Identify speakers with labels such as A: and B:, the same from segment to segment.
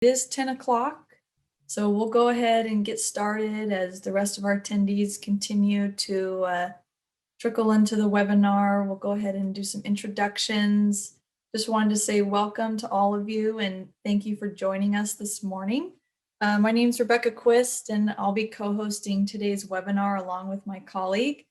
A: It is 10 o'clock, so we'll go ahead and get started as the rest of our attendees continue to trickle into the webinar. We'll go ahead and do some introductions. Just wanted to say welcome to all of you and thank you for joining us this morning. My name is Rebecca Quist and I'll be co-hosting today's webinar along with my colleague,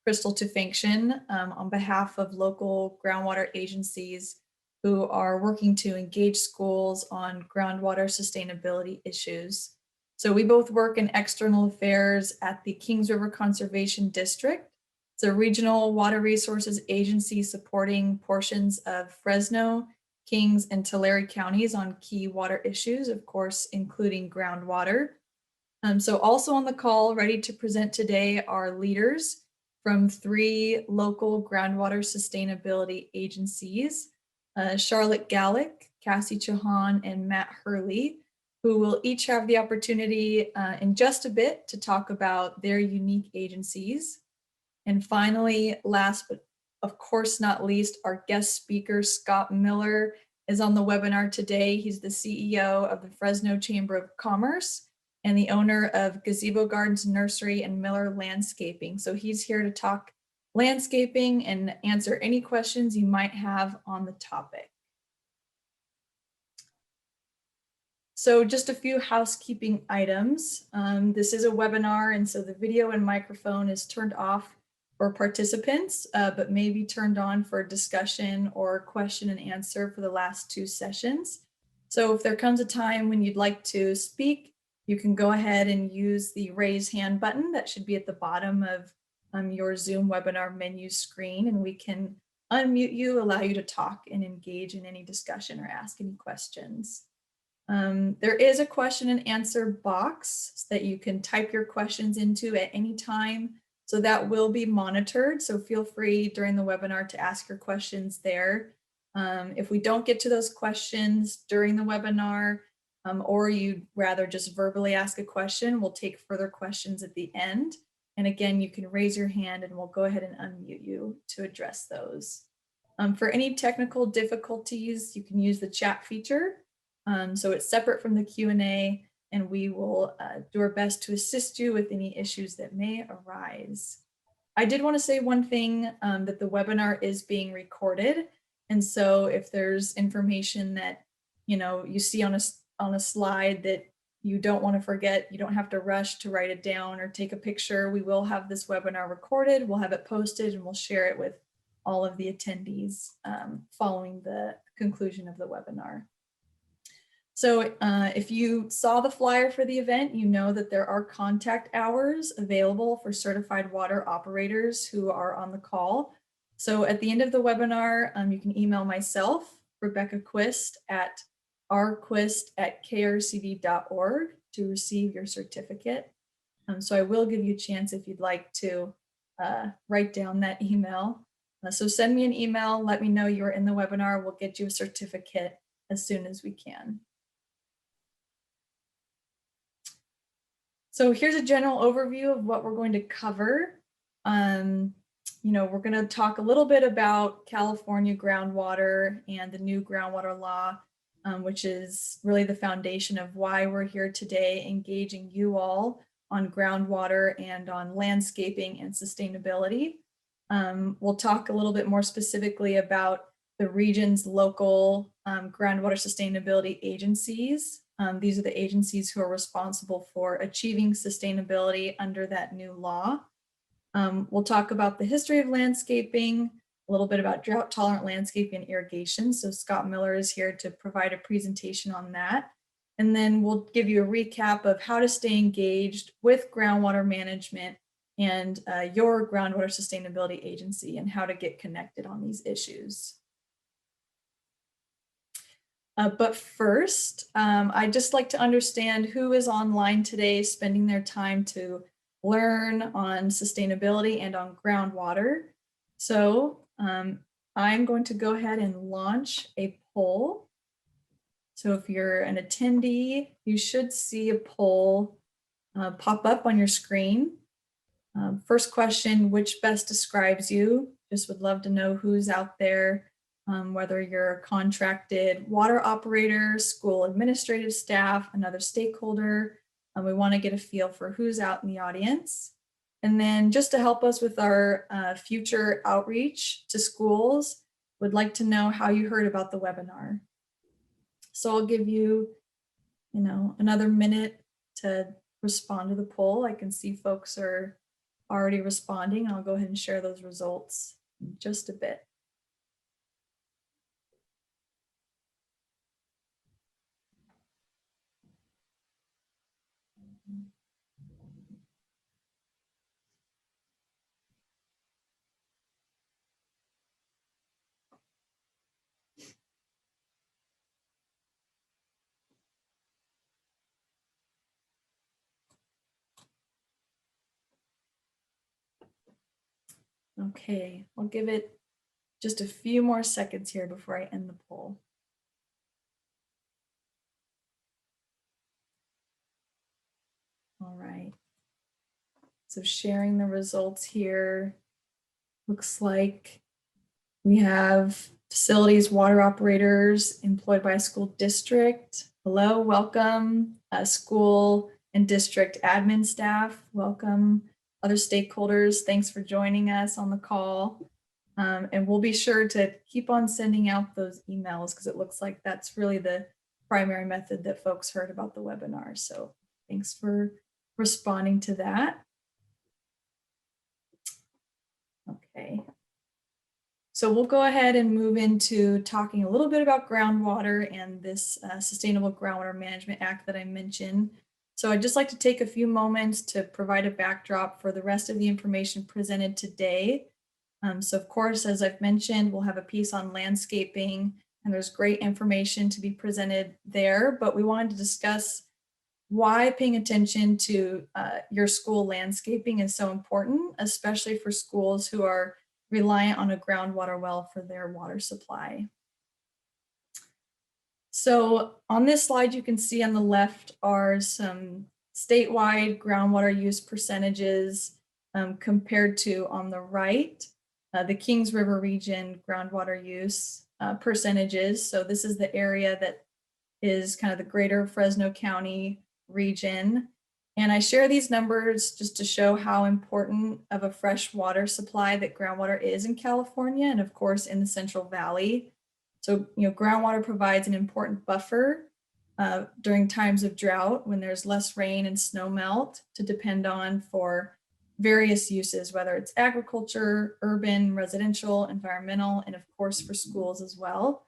A: Crystal Tufankshin, on behalf of local groundwater agencies who are working to engage schools on groundwater sustainability issues. So we both work in external affairs at the Kings River Conservation District. It's a regional water resources agency supporting portions of Fresno, Kings, and Tulare counties on key water issues, of course, including groundwater. So also on the call, ready to present today are leaders from 3 local groundwater sustainability agencies, Charlotte Gallick, Cassie Chauhan, and Matt Hurley, who will each have the opportunity in just a bit to talk about their unique agencies. And finally, last but of course not least, our guest speaker, Scott Miller, is on the webinar today. He's the CEO of the Fresno Chamber of Commerce and the owner of Gazebo Gardens Nursery and Miller Landscaping. So he's here to talk landscaping and answer any questions you might have on the topic. So just a few housekeeping items. This is a webinar, and so the video and microphone is turned off for participants, but may be turned on for discussion or question and answer for the last 2 sessions. So if there comes a time when you'd like to speak, you can go ahead and use the raise hand button that should be at the bottom of your Zoom webinar menu screen, and we can unmute you, allow you to talk and engage in any discussion or ask any questions. There is a question and answer box that you can type your questions into at any time, so that will be monitored. So feel free during the webinar to ask your questions there. If we don't get to those questions during the webinar, or you'd rather just verbally ask a question, we'll take further questions at the end. And again, you can raise your hand and we'll go ahead and unmute you to address those. For any technical difficulties, you can use the chat feature. So it's separate from the Q&A, and we will do our best to assist you with any issues that may arise. I did want to say one thing, that the webinar is being recorded. And so if there's information that you see on a slide that you don't want to forget, you don't have to rush to write it down or take a picture. We will have this webinar recorded, we'll have it posted, and we'll share it with all of the attendees following the conclusion of the webinar. So if you saw the flyer for the event, you know that there are contact hours available for certified water operators who are on the call. So at the end of the webinar, you can email myself, Rebecca Quist, at rquist@krcd.org to receive your certificate. So I will give you a chance if you'd like to write down that email. So send me an email, let me know you're in the webinar. We'll get you a certificate as soon as we can. So here's a general overview of what we're going to cover. We're going to talk a little bit about California groundwater and the new groundwater law, which is really the foundation of why we're here today, engaging you all on groundwater and on landscaping and sustainability. We'll talk a little bit more specifically about the region's local groundwater sustainability agencies. These are the agencies who are responsible for achieving sustainability under that new law. We'll talk about the history of landscaping, a little bit about drought tolerant landscaping and irrigation. So Scott Miller is here to provide a presentation on that. And then we'll give you a recap of how to stay engaged with groundwater management and your groundwater sustainability agency and how to get connected on these issues. But first, I'd just like to understand who is online today spending their time to learn on sustainability and on groundwater. So I'm going to go ahead and launch a poll. So if you're an attendee, you should see a poll pop up on your screen. First question, which best describes you? Just would love to know who's out there whether you're a contracted water operator, school administrative staff, another stakeholder. We want to get a feel for who's out in the audience. And then just to help us with our future outreach to schools, would like to know how you heard about the webinar. So I'll give you, another minute to respond to the poll. I can see folks are already responding. I'll go ahead and share those results in just a bit. Okay, I'll give it just a few more seconds here before I end the poll. All right. So sharing the results here. Looks like we have facilities water operators employed by a school district. Hello, welcome. School and district admin staff, welcome. Other stakeholders, thanks for joining us on the call. And we'll be sure to keep on sending out those emails because it looks like that's really the primary method that folks heard about the webinar. So thanks for responding to that. Okay. So we'll go ahead and move into talking a little bit about groundwater and this Sustainable Groundwater Management Act that I mentioned. So I'd just like to take a few moments to provide a backdrop for the rest of the information presented today. So of course, as I've mentioned, we'll have a piece on landscaping and there's great information to be presented there, but we wanted to discuss why paying attention to your school landscaping is so important, especially for schools who are reliant on a groundwater well for their water supply. So on this slide, you can see on the left are some statewide groundwater use percentages compared to on the right, the Kings River region groundwater use percentages. So this is the area that is kind of the greater Fresno County region. And I share these numbers just to show how important of a fresh water supply that groundwater is in California and of course in the Central Valley. So, groundwater provides an important buffer during times of drought when there's less rain and snow melt to depend on for various uses, whether it's agriculture, urban, residential, environmental, and of course for schools as well.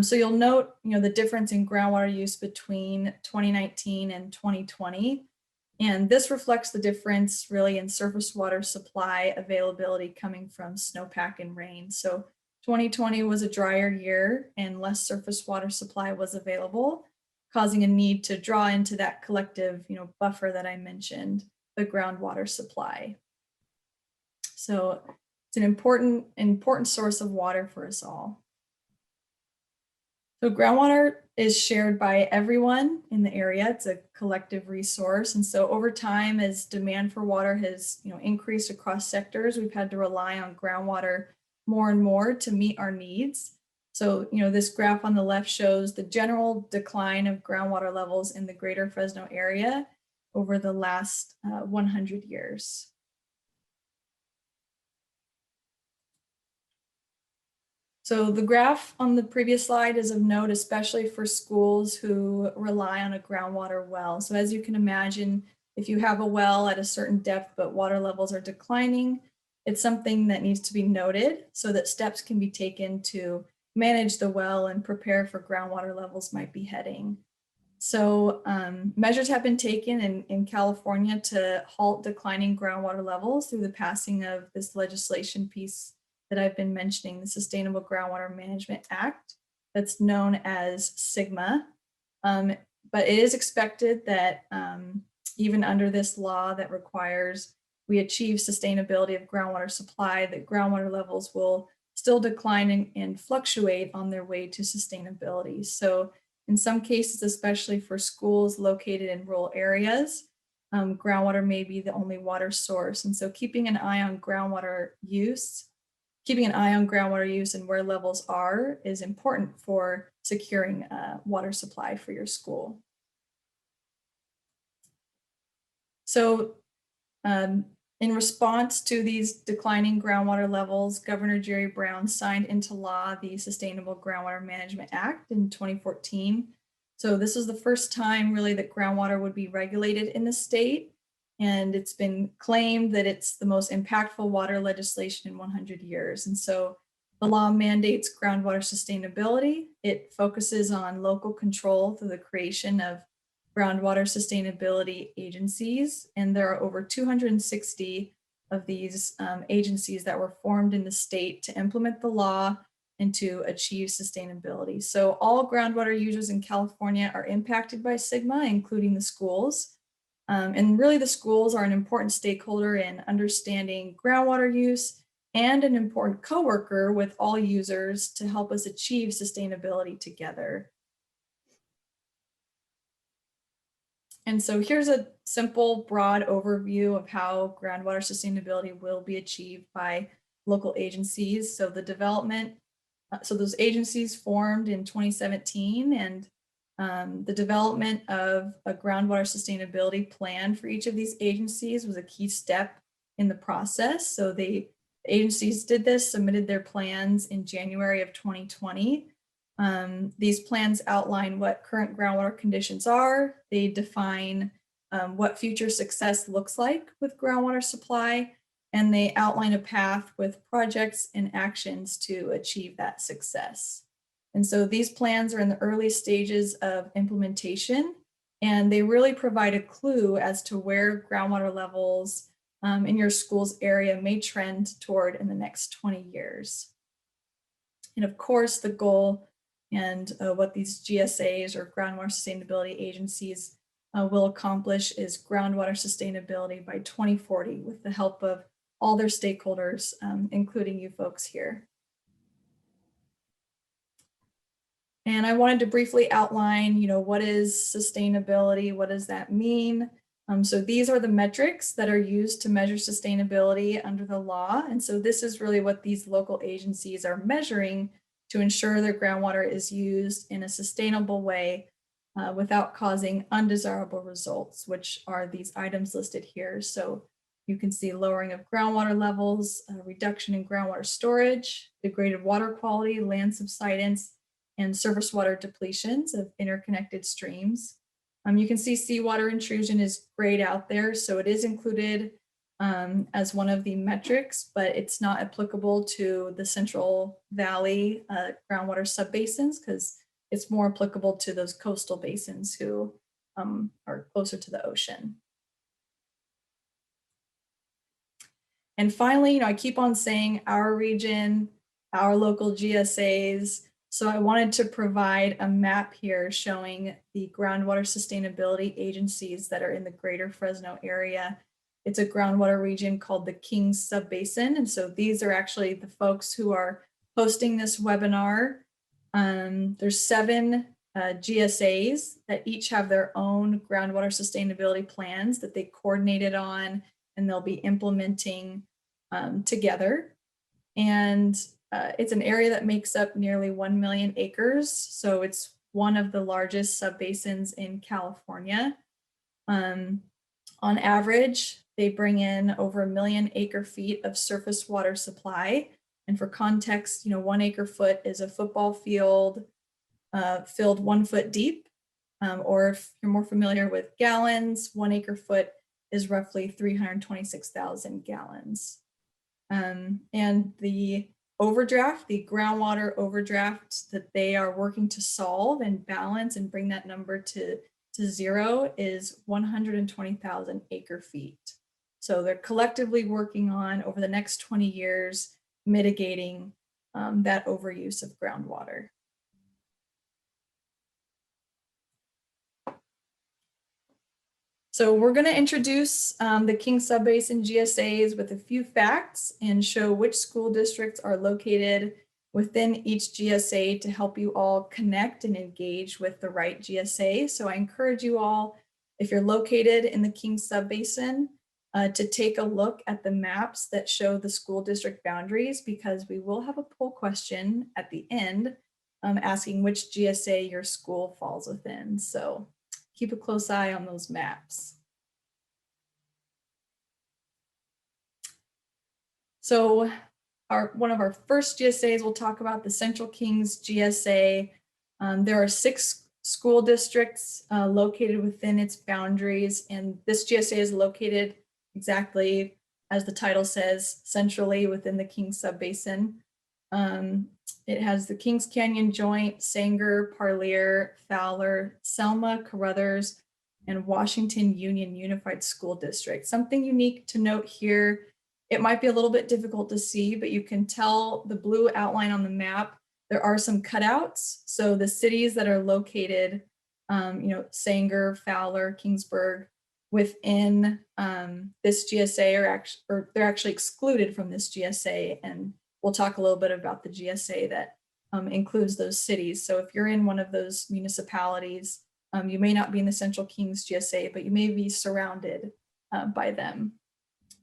A: So you'll note, the difference in groundwater use between 2019 and 2020. And this reflects the difference really in surface water supply availability coming from snowpack and rain. So 2020 was a drier year and less surface water supply was available, causing a need to draw into that collective, buffer that I mentioned, the groundwater supply. So it's an important source of water for us all. So groundwater is shared by everyone in the area. It's a collective resource. And so over time, as demand for water has increased across sectors, we've had to rely on groundwater more and more to meet our needs. So, this graph on the left shows the general decline of groundwater levels in the greater Fresno area over the last 100 years. So the graph on the previous slide is of note, especially for schools who rely on a groundwater well. So as you can imagine, if you have a well at a certain depth, but water levels are declining, it's something that needs to be noted so that steps can be taken to manage the well and prepare for groundwater levels might be heading. So measures have been taken in California to halt declining groundwater levels through the passing of this legislation piece that I've been mentioning, the Sustainable Groundwater Management Act, that's known as SGMA. But it is expected that even under this law that requires we achieve sustainability of groundwater supply, that groundwater levels will still decline and fluctuate on their way to sustainability. So in some cases, especially for schools located in rural areas, groundwater may be the only water source. And so keeping an eye on groundwater use keeping an eye on groundwater use and where levels are is important for securing water supply for your school. So in response to these declining groundwater levels, Governor Jerry Brown signed into law the Sustainable Groundwater Management Act in 2014. So this was the first time really that groundwater would be regulated in the state. And it's been claimed that it's the most impactful water legislation in 100 years. And so the law mandates groundwater sustainability. It focuses on local control through the creation of groundwater sustainability agencies. And there are over 260 of these agencies that were formed in the state to implement the law and to achieve sustainability. So all groundwater users in California are impacted by SGMA, including the schools. And really the schools are an important stakeholder in understanding groundwater use and an important coworker with all users to help us achieve sustainability together. And so here's a simple, broad overview of how groundwater sustainability will be achieved by local agencies. So the development, so those agencies formed in 2017, and the development of a groundwater sustainability plan for each of these agencies was a key step in the process. So the agencies did this, submitted their plans in January of 2020. These plans outline what current groundwater conditions are. They define what future success looks like with groundwater supply, and they outline a path with projects and actions to achieve that success. And so these plans are in the early stages of implementation, and they really provide a clue as to where groundwater levels in your school's area may trend toward in the next 20 years. And of course, the goal and what these GSAs or groundwater sustainability agencies will accomplish is groundwater sustainability by 2040 with the help of all their stakeholders, including you folks here. And I wanted to briefly outline, what is sustainability? What does that mean? So these are the metrics that are used to measure sustainability under the law. And so this is really what these local agencies are measuring to ensure their groundwater is used in a sustainable way without causing undesirable results, which are these items listed here. So you can see lowering of groundwater levels, reduction in groundwater storage, degraded water quality, land subsidence, and surface water depletions of interconnected streams. You can see seawater intrusion is grayed out there, so it is included as one of the metrics, but it's not applicable to the Central Valley groundwater subbasins because it's more applicable to those coastal basins who are closer to the ocean. And finally, I keep on saying our region, our local GSAs. So I wanted to provide a map here showing the groundwater sustainability agencies that are in the greater Fresno area. It's a groundwater region called the Kings Subbasin. And so these are actually the folks who are hosting this webinar. There's 7 GSAs that each have their own groundwater sustainability plans that they coordinated on and they'll be implementing together. And it's an area that makes up nearly 1 million acres. So it's one of the largest subbasins in California. On average, they bring in over 1 million acre feet of surface water supply. And for context, 1 acre foot is a football field filled 1 foot deep. Or if you're more familiar with gallons, 1 acre foot is roughly 326,000 gallons. And the overdraft, the groundwater overdraft that they are working to solve and balance and bring that number to zero is 120,000 acre feet. So they're collectively working on over the next 20 years, mitigating that overuse of groundwater. So we're going to introduce the King Subbasin GSAs with a few facts and show which school districts are located within each GSA to help you all connect and engage with the right GSA. So I encourage you all, if you're located in the King Subbasin, to take a look at the maps that show the school district boundaries, because we will have a poll question at the end asking which GSA your school falls within. So keep a close eye on those maps. So one of our first GSAs, we'll talk about the Central Kings GSA. There are 6 school districts located within its boundaries, and this GSA is located exactly as the title says, centrally within the Kings Subbasin. It has the Kings Canyon Joint, Sanger, Parlier, Fowler, Selma, Carruthers, and Washington Union Unified School District. Something unique to note here, it might be a little bit difficult to see, but you can tell the blue outline on the map, there are some cutouts. So the cities that are located, Sanger, Fowler, Kingsburg, within this GSA they're actually excluded from this GSA. And we'll talk a little bit about the GSA that includes those cities. So if you're in one of those municipalities, you may not be in the Central Kings GSA, but you may be surrounded by them.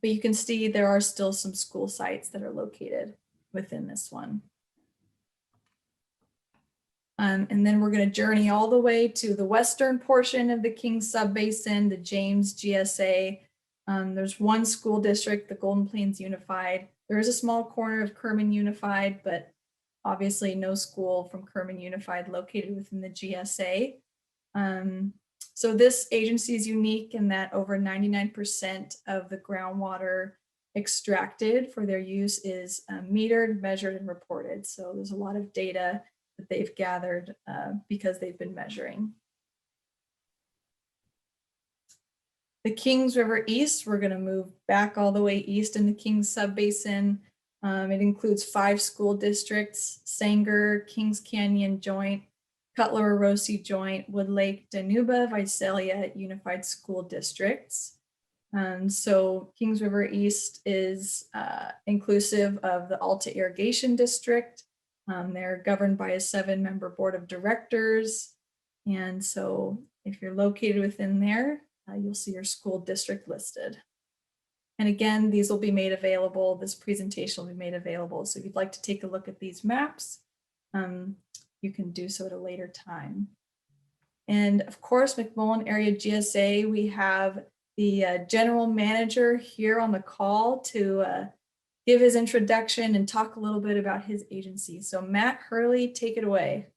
A: But you can see there are still some school sites that are located within this one. And then we're going to journey all the way to the western portion of the Kings Subbasin, the James GSA. There's one school district, the Golden Plains Unified. There is a small corner of Kerman Unified, but obviously no school from Kerman Unified located within the GSA. So this agency is unique in that over 99% of the groundwater extracted for their use is metered, measured, and reported. So there's a lot of data that they've gathered because they've been measuring. The Kings River East, we're going to move back all the way east in the Kings Subbasin. It includes 5 school districts: Sanger, Kings Canyon Joint, Cutler-Orosi Joint, Woodlake, Danuba, Visalia Unified School Districts. So Kings River East is inclusive of the Alta Irrigation District. They're governed by a 7-member board of directors. And so if you're located within there, you'll see your school district listed. And again, these will be made available. This presentation will be made available. So if you'd like to take a look at these maps, you can do so at a later time. And of course, Mcmullen Area GSA, we have the general manager here on the call to give his introduction and talk a little bit about his agency. So Matt Hurley, take it away.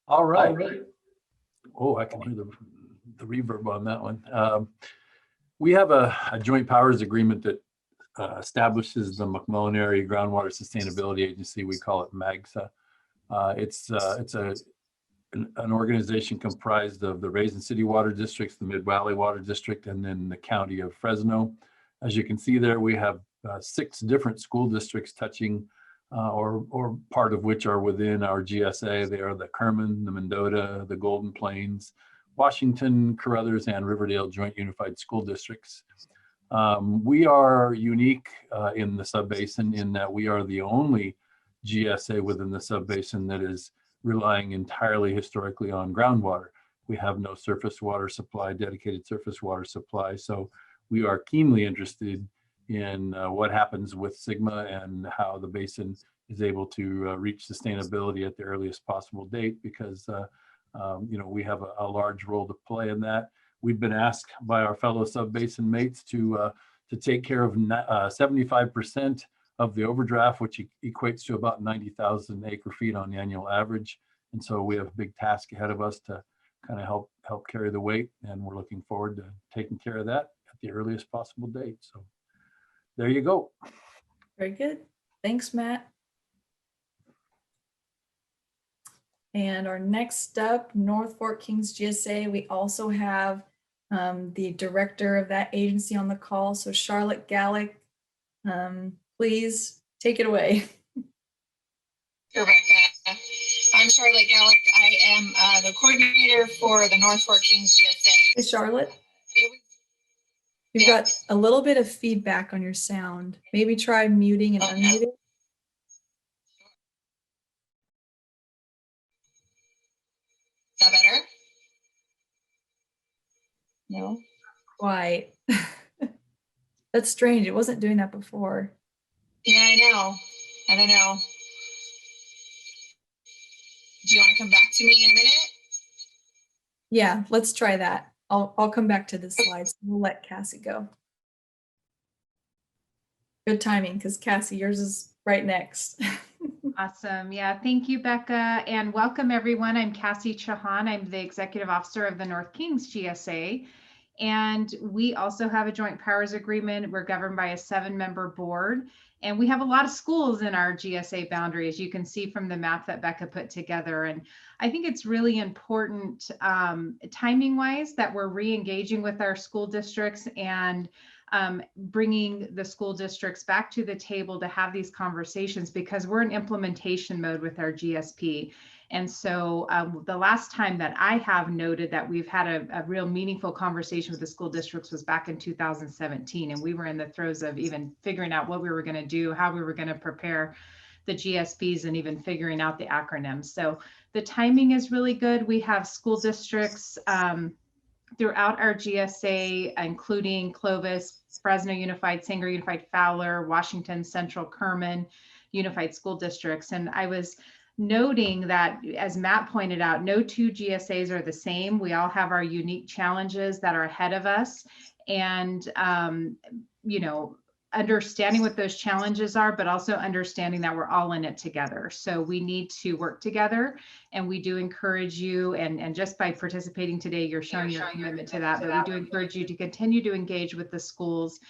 B: All right. Oh, I can hear the reverb on that one. We have a joint powers agreement that establishes the Mcmullen Area Groundwater Sustainability Agency. We call it MAGSA. It's an organization comprised of the Raisin City Water Districts, the Mid-Valley Water District, and then the County of Fresno. As you can see there, we have 6 different school districts touching or part of which are within our GSA. They are the Kerman, the Mendota, the Golden Plains, Washington, Carruthers, and Riverdale Joint Unified School Districts. We are unique in the subbasin in that we are the only GSA within the subbasin that is relying entirely historically on groundwater. We have no surface water supply, dedicated surface water supply. So we are keenly interested in what happens with SGMA and how the basin is able to reach sustainability at the earliest possible date, because we have a large role to play in that. We've been asked by our fellow subbasin mates to take care of 75% of the overdraft, which equates to about 90,000 acre feet on the annual average. And so we have a big task ahead of us to kind of help carry the weight, and we're looking forward to taking care of that at the earliest possible date. So there you go.
A: Very good. Thanks, Matt. And our next up, North Fork Kings GSA, we also have the director of that agency on the call. So Charlotte Gallick, please take it away.
C: Rebecca. I'm Charlotte Gallick. I am the coordinator for the North Fork Kings GSA.
A: Hey, Charlotte. You've got a little bit of feedback on your sound. Maybe try muting and unmuting.
C: Is that better? No?
A: Quite. That's strange. It wasn't doing that before.
C: Yeah, I know. I don't know. Do you want to come back to me in a minute?
A: Yeah, let's try that. I'll come back to the slides. We'll let Cassie go. Good timing, because Cassie, yours is right next.
D: Awesome. Yeah, thank you, Becca, and welcome everyone. I'm Cassie Chahan. I'm the Executive Officer of the North Kings GSA, and we also have a joint powers agreement. We're governed by a 7-member board, and we have a lot of schools in our GSA boundary, as you can see from the map that Becca put together. And I think it's really important, timing-wise, that we're re-engaging with our school districts and bringing the school districts back to the table to have these conversations, because we're in implementation mode with our GSP. And so the last time that I have noted that we've had a real meaningful conversation with the school districts was back in 2017. And we were in the throes of even figuring out what we were going to do, how we were going to prepare the GSPs, and even figuring out the acronyms. So the timing is really good. We have school districts throughout our GSA, including Clovis, Fresno Unified, Sanger Unified, Fowler, Washington Central, Kerman Unified School Districts. And I was noting that, as Matt pointed out, no 2 GSAs are the same. We all have our unique challenges that are ahead of us. And, you know, understanding what those challenges are, but also understanding that we're all in it together. So we need to work together, and we do encourage you, and just by participating today, you're showing your commitment to that, but we do encourage you to continue to engage with the schools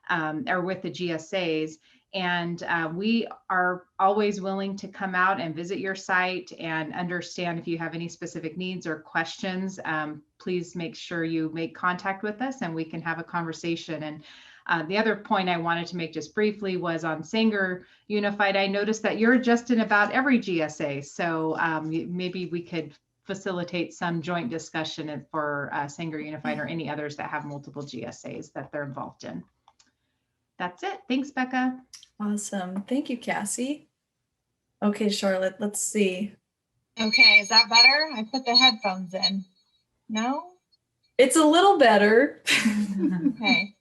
D: or with the GSAs. And we are always willing to come out and visit your site and understand if you have any specific needs or questions. Please make sure you make contact with us and we can have a conversation. And the other point I wanted to make just briefly was on Sanger Unified. I noticed that you're just in about every GSA. So maybe we could facilitate some joint discussion for Sanger Unified or any others that have multiple GSAs that they're involved in. That's it. Thanks, Becca.
A: Awesome. Thank you, Cassie. Okay, Charlotte, let's see.
C: Okay, is that better? I put the headphones in. No?
A: It's a little better.
C: Okay.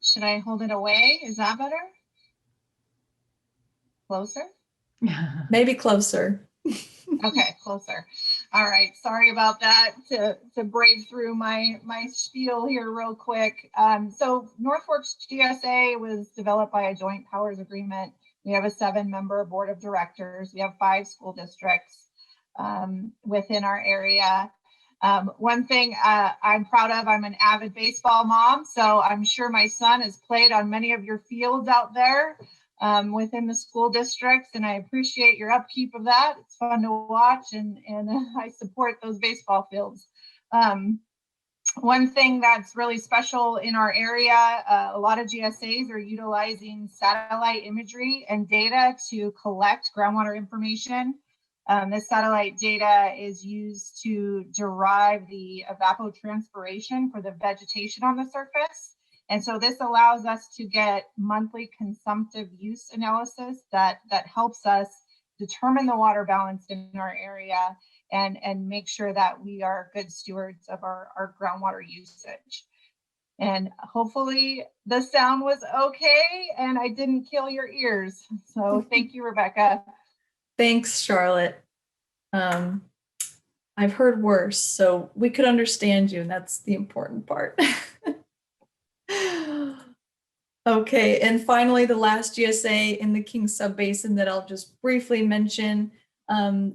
C: Should I hold it away? Is that better? Closer?
A: Maybe closer.
C: Okay, closer. All right. Sorry about that. To brave through my spiel here real quick. So North Forks GSA was developed by a joint powers agreement. We have a 7-member board of directors. We have 5 school districts within our area. One thing I'm proud of, I'm an avid baseball mom, so I'm sure my son has played on many of your fields out there within the school districts, and I appreciate your upkeep of that. It's fun to watch, and I support those baseball fields. One thing that's really special in our area, a lot of GSAs are utilizing satellite imagery and data to collect groundwater information. This satellite data is used to derive the evapotranspiration for the vegetation on the surface. And so this allows us to get monthly consumptive use analysis that helps us determine the water balance in our area and make sure that we are good stewards of our groundwater usage. And hopefully the sound was okay and I didn't kill your ears. So thank you, Rebecca.
A: Thanks, Charlotte. I've heard worse, so we could understand you, and that's the important part. Okay, and finally, the last GSA in the Kings Subbasin that I'll just briefly mention.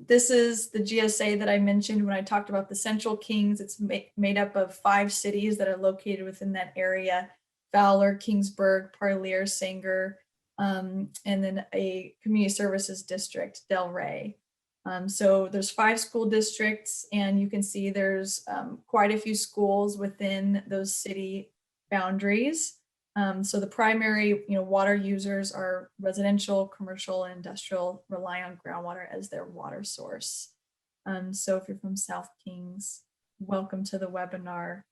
A: This is the GSA that I mentioned when I talked about the Central Kings. It's made up of 5 cities that are located within that area: Fowler, Kingsburg, Parlier, Sanger, and then a community services district, Del Rey. So there's 5 school districts, and you can see there's quite a few schools within those city boundaries. So the primary, water users are residential, commercial, and industrial, rely on groundwater as their water source. So if you're from South Kings, welcome to the webinar.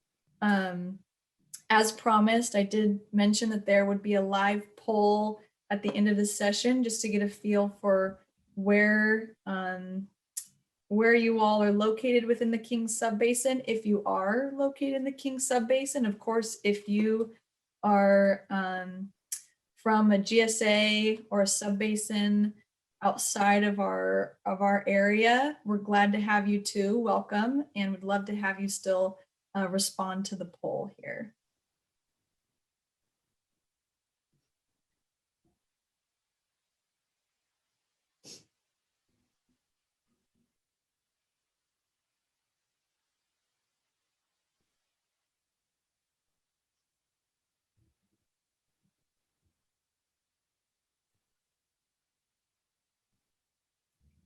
A: As promised, I did mention that there would be a live poll at the end of the session just to get a feel for where where you all are located within the Kings Subbasin. If you are located in the Kings Subbasin, of course, if you are from a GSA or a subbasin outside of our area, we're glad to have you too. Welcome, and would love to have you still respond to the poll here.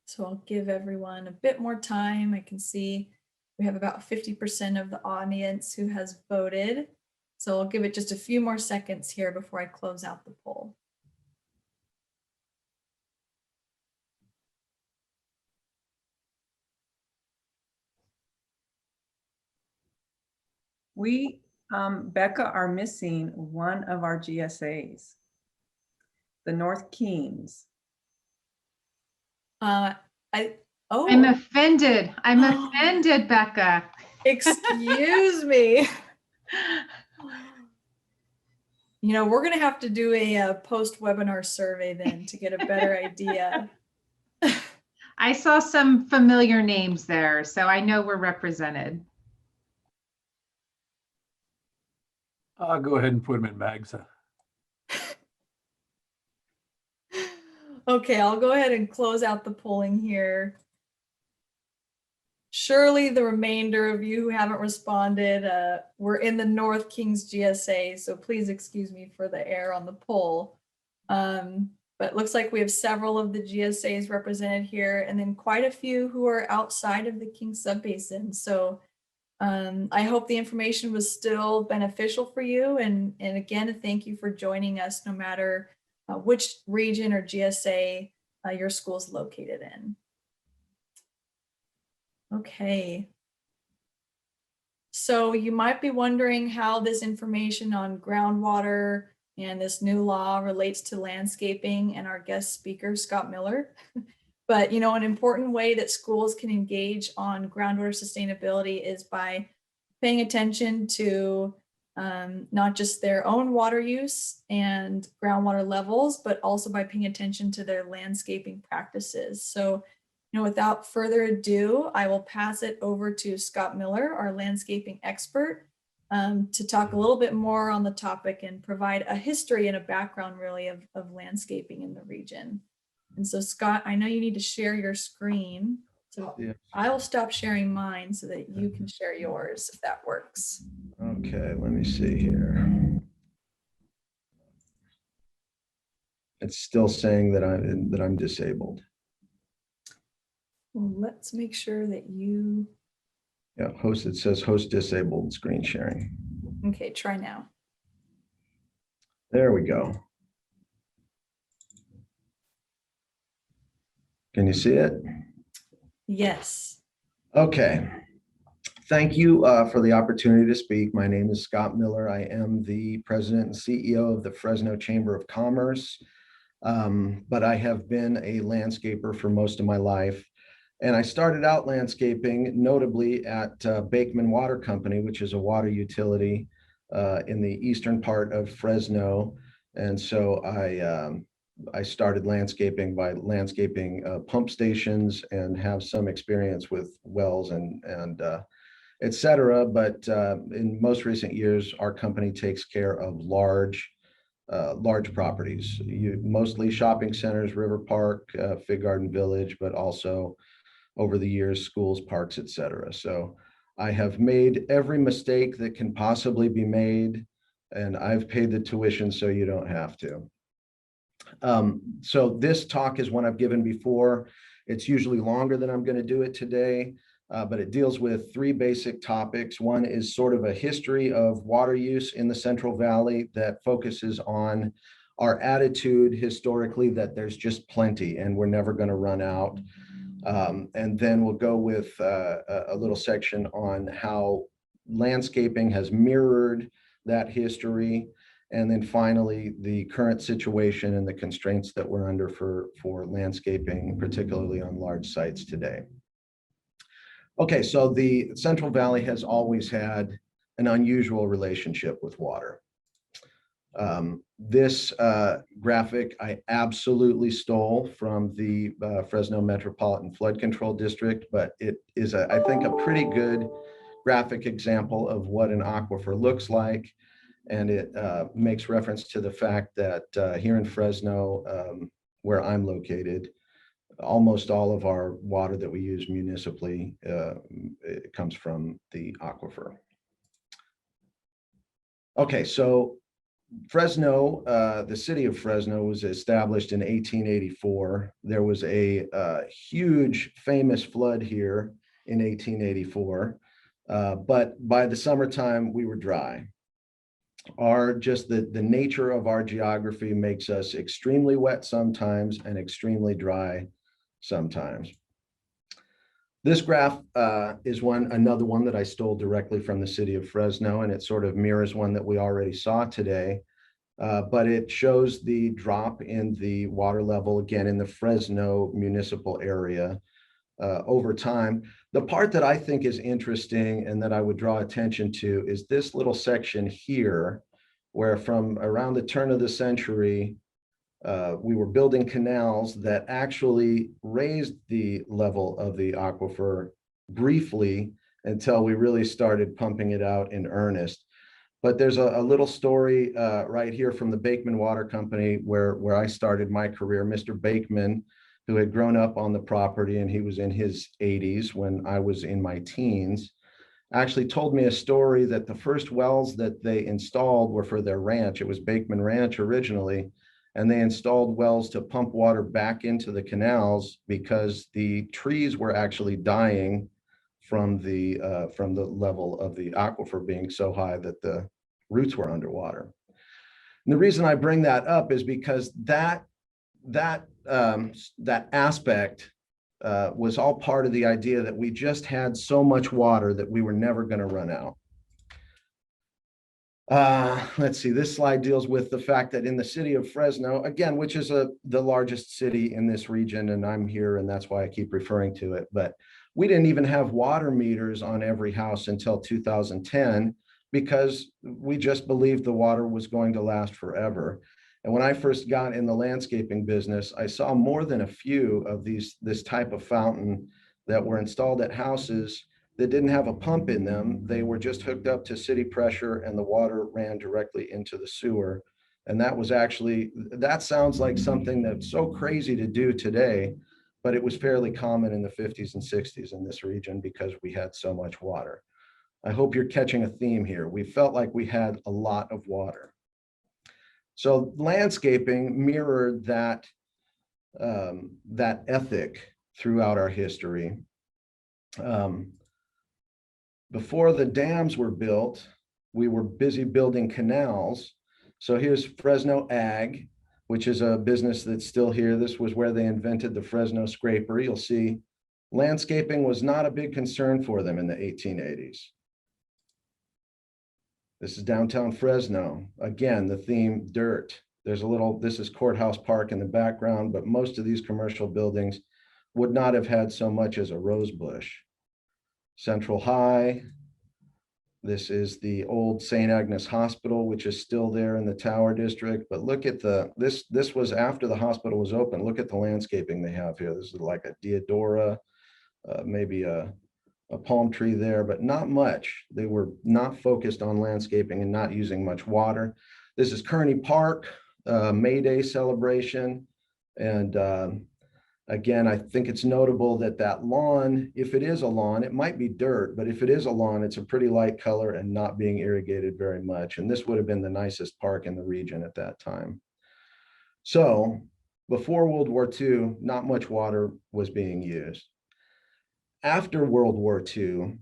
A: So I'll give everyone a bit more time. I can see we have about 50% of the audience who has voted. So I'll give it just a few more seconds here before I close out the poll.
E: We, Becca, are missing one of our GSAs, the North Kings.
D: I'm offended. I'm offended, Becca.
A: Excuse me. You know, we're going to have to do a post-webinar survey then to get a better idea.
D: I saw some familiar names there, so I know we're represented.
B: I'll go ahead and put them in bags.
A: Okay, I'll go ahead and close out the polling here. Surely the remainder of you who haven't responded, we're in the North Kings GSA, so please excuse me for the error on the poll. But it looks like we have several of the GSAs represented here, and then quite a few who are outside of the Kings Subbasin. So I hope the information was still beneficial for you. And again, thank you for joining us no matter which region or GSA your school is located in. Okay. So you might be wondering how this information on groundwater and this new law relates to landscaping and our guest speaker, Scott Miller. But, you know, an important way that schools can engage on groundwater sustainability is by paying attention to not just their own water use and groundwater levels, but also by paying attention to their landscaping practices. So, you know, without further ado, I will pass it over to Scott Miller, our landscaping expert, to talk a little bit more on the topic and provide a history and a background really of landscaping in the region. And so Scott, I know you need to share your screen. So yeah. I will stop sharing mine so that you can share yours if that works.
F: Okay, let me see here. It's still saying that I'm disabled.
A: Well, let's make sure that you.
F: Yeah, host, it says host disabled screen sharing.
A: Okay, try now.
F: There we go. Can you see it?
A: Yes.
F: Okay. Thank you for the opportunity to speak. My name is Scott Miller. I am the president and CEO of the Fresno Chamber of Commerce, but I have been a landscaper for most of my life. And I started out landscaping notably at Bakeman Water Company, which is a water utility in the eastern part of Fresno. And so I started landscaping by landscaping pump stations and have some experience with wells and et cetera. But in most recent years, our company takes care of large properties, mostly shopping centers, River Park, Fig Garden Village, but also over the years, schools, parks, et cetera. So I have made every mistake that can possibly be made, and I've paid the tuition so you don't have to. So this talk is one I've given before. It's usually longer than I'm going to do it today, but it deals with three basic topics. One is sort of a history of water use in the Central Valley that focuses on our attitude historically that there's just plenty and we're never going to run out. And then we'll go with a little section on how landscaping has mirrored that history. And then finally, the current situation and the constraints that we're under for landscaping, particularly on large sites today. Okay, so the Central Valley has always had an unusual relationship with water. This graphic I absolutely stole from the Fresno Metropolitan Flood Control District, but it is, I think, a pretty good graphic example of what an aquifer looks like. And it makes reference to the fact that here in Fresno, where I'm located, almost all of our water that we use municipally it comes from the aquifer. Okay, so Fresno, the city of Fresno was established in 1884. There was a huge famous flood here in 1884, but by the summertime we were dry. Just the nature of our geography makes us extremely wet sometimes and extremely dry sometimes. This graph is another one that I stole directly from the city of Fresno, and it sort of mirrors one that we already saw today, but it shows the drop in the water level again in the Fresno municipal area over time. The part that I think is interesting and that I would draw attention to is this little section here, where from around the turn of the century, we were building canals that actually raised the level of the aquifer briefly until we really started pumping it out in earnest. But there's a little story right here from the Bakeman Water Company where I started my career. Mr. Bakeman, who had grown up on the property, and he was in his 80s when I was in my teens, actually told me a story that the first wells that they installed were for their ranch. It was Bakeman Ranch originally. And they installed wells to pump water back into the canals because the trees were actually dying from the level of the aquifer being so high that the roots were underwater. And the reason I bring that up is because that aspect was all part of the idea that we just had so much water that we were never going to run out. Let's see, this slide deals with the fact that in the city of Fresno, again, which is the largest city in this region, and I'm here and that's why I keep referring to it, but we didn't even have water meters on every house until 2010 because we just believed the water was going to last forever. And when I first got in the landscaping business, I saw more than a few of this type of fountain that were installed at houses that didn't have a pump in them. They were just hooked up to city pressure and the water ran directly into the sewer. And that sounds like something that's so crazy to do today, but it was fairly common in the 50s and 60s in this region because we had so much water. I hope you're catching a theme here. We felt like we had a lot of water. So landscaping mirrored that ethic throughout our history. Before the dams were built, we were busy building canals. So here's Fresno Ag, which is a business that's still here. This was where they invented the Fresno scraper. You'll see landscaping was not a big concern for them in the 1880s. This is downtown Fresno. Again, the theme, dirt. This is Courthouse Park in the background, but most of these commercial buildings would not have had so much as a rose bush. Central High. This is the old St. Agnes Hospital, which is still there in the Tower District. But look at this was after the hospital was open. Look at the landscaping they have here. This is like a deodora, maybe a palm tree there, but not much. They were not focused on landscaping and not using much water. This is Kearney Park, May Day celebration. And again, I think it's notable that lawn, if it is a lawn, it might be dirt, but if it is a lawn, it's a pretty light color and not being irrigated very much. And this would have been the nicest park in the region at that time. So before World War II, not much water was being used. After World War II,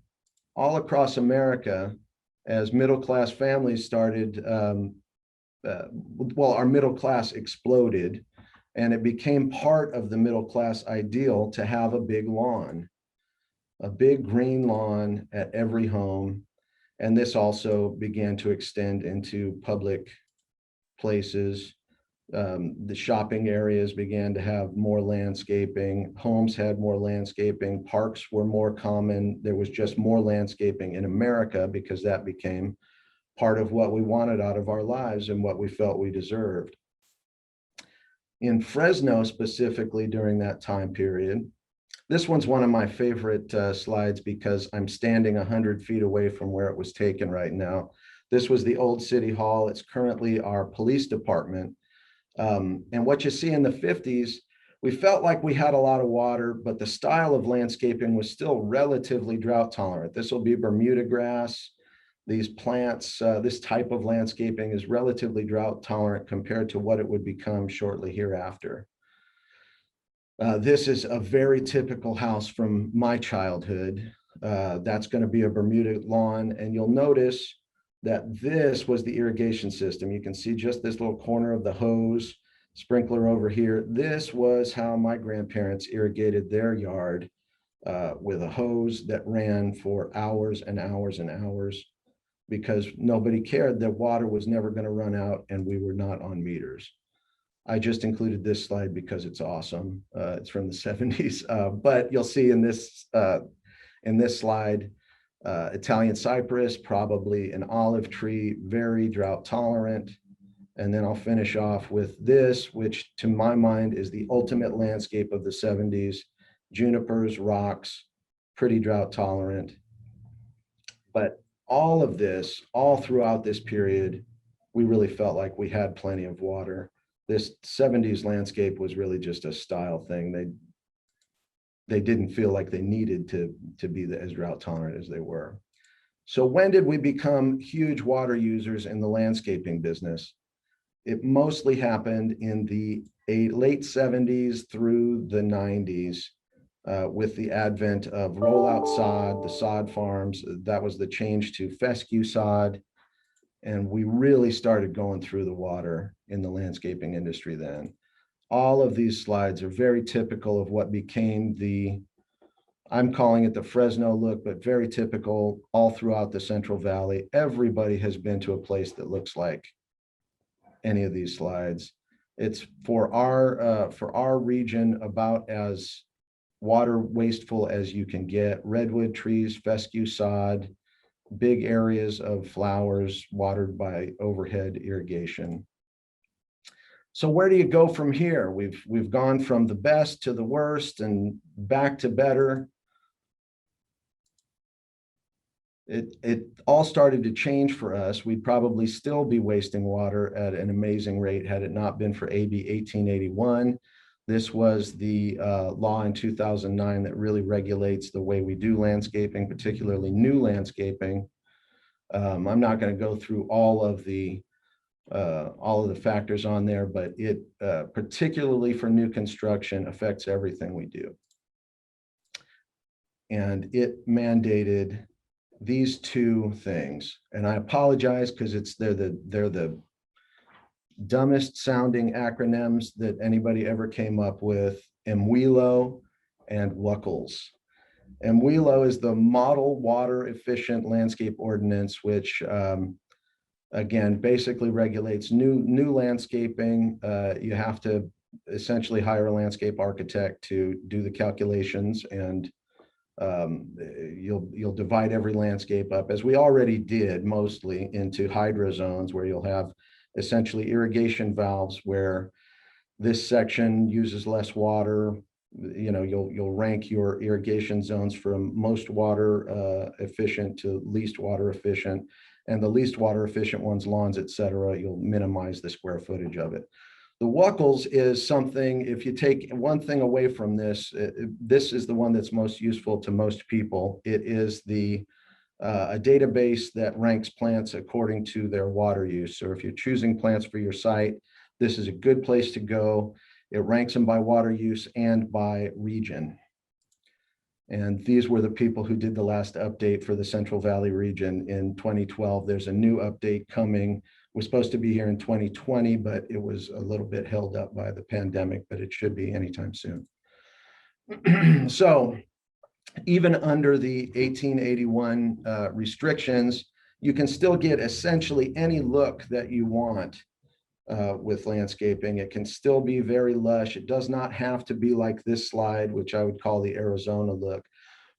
F: all across America, as middle-class families started, our middle class exploded. And it became part of the middle class ideal to have a big lawn, a big green lawn at every home. And this also began to extend into public places, The shopping areas began to have more landscaping. Homes had more landscaping. Parks were more common. There was just more landscaping in America because that became part of what we wanted out of our lives and what we felt we deserved. In Fresno, specifically during that time period, this one's one of my favorite slides because I'm standing 100 feet away from where it was taken right now. This was the old City Hall. It's currently our police department. And what you see in the 50s, we felt like we had a lot of water, but the style of landscaping was still relatively drought tolerant. This will be Bermuda grass. These plants, this type of landscaping is relatively drought tolerant compared to what it would become shortly hereafter. This is a very typical house from my childhood. That's going to be a Bermuda lawn, and you'll notice that this was the irrigation system. You can see just this little corner of the hose, sprinkler over here. This was how my grandparents irrigated their yard with a hose that ran for hours and hours and hours because nobody cared that water was never going to run out and we were not on meters. I just included this slide because it's awesome. It's from the 70s, but you'll see in this slide, Italian cypress, probably an olive tree, very drought tolerant. And then I'll finish off with this, which to my mind is the ultimate landscape of the 70s, junipers, rocks, pretty drought tolerant. But all of this, all throughout this period, we really felt like we had plenty of water. This 70s landscape was really just a style thing. They didn't feel like they needed to be as drought tolerant as they were. So when did we become huge water users in the landscaping business? It mostly happened in the late 70s through the 90s with the advent of rollout sod, the sod farms. That was the change to fescue sod. And we really started going through the water in the landscaping industry then. All of these slides are very typical of what became I'm calling it the Fresno look, but very typical all throughout the Central Valley. Everybody has been to a place that looks like any of these slides. It's for our region about as water wasteful as you can get. Redwood trees, fescue sod, big areas of flowers watered by overhead irrigation. So where do you go from here? We've gone from the best to the worst and back to better. It all started to change for us. We'd probably still be wasting water at an amazing rate had it not been for AB 1881. This was the law in 2009 that really regulates the way we do landscaping, particularly new landscaping. I'm not going to go through all of the factors on there, but it particularly for new construction affects everything we do. And it mandated these two things. And I apologize because they're the dumbest sounding acronyms that anybody ever came up with: MWELO and WUCLS. MWELO is the Model Water Efficient Landscape Ordinance, which again basically regulates new landscaping. You have to essentially hire a landscape architect to do the calculations, and you'll divide every landscape up, as we already did mostly, into hydro zones, where you'll have essentially irrigation valves where this section uses less water. You know, you'll rank your irrigation zones from most water efficient to least water efficient, and the least water efficient ones, lawns, etc., you'll minimize the square footage of it. The WUCLS is something, if you take one thing away from this, this is the one that's most useful to most people. It is a database that ranks plants according to their water use. So if you're choosing plants for your site, this is a good place to go. It ranks them by water use and by region. And these were the people who did the last update for the Central Valley region in 2012. There's a new update coming. Was supposed to be here in 2020, but it was a little bit held up by the pandemic, but it should be anytime soon. So even under the 1881 restrictions, you can still get essentially any look that you want with landscaping. It can still be very lush. It does not have to be like this slide, which I would call the Arizona look.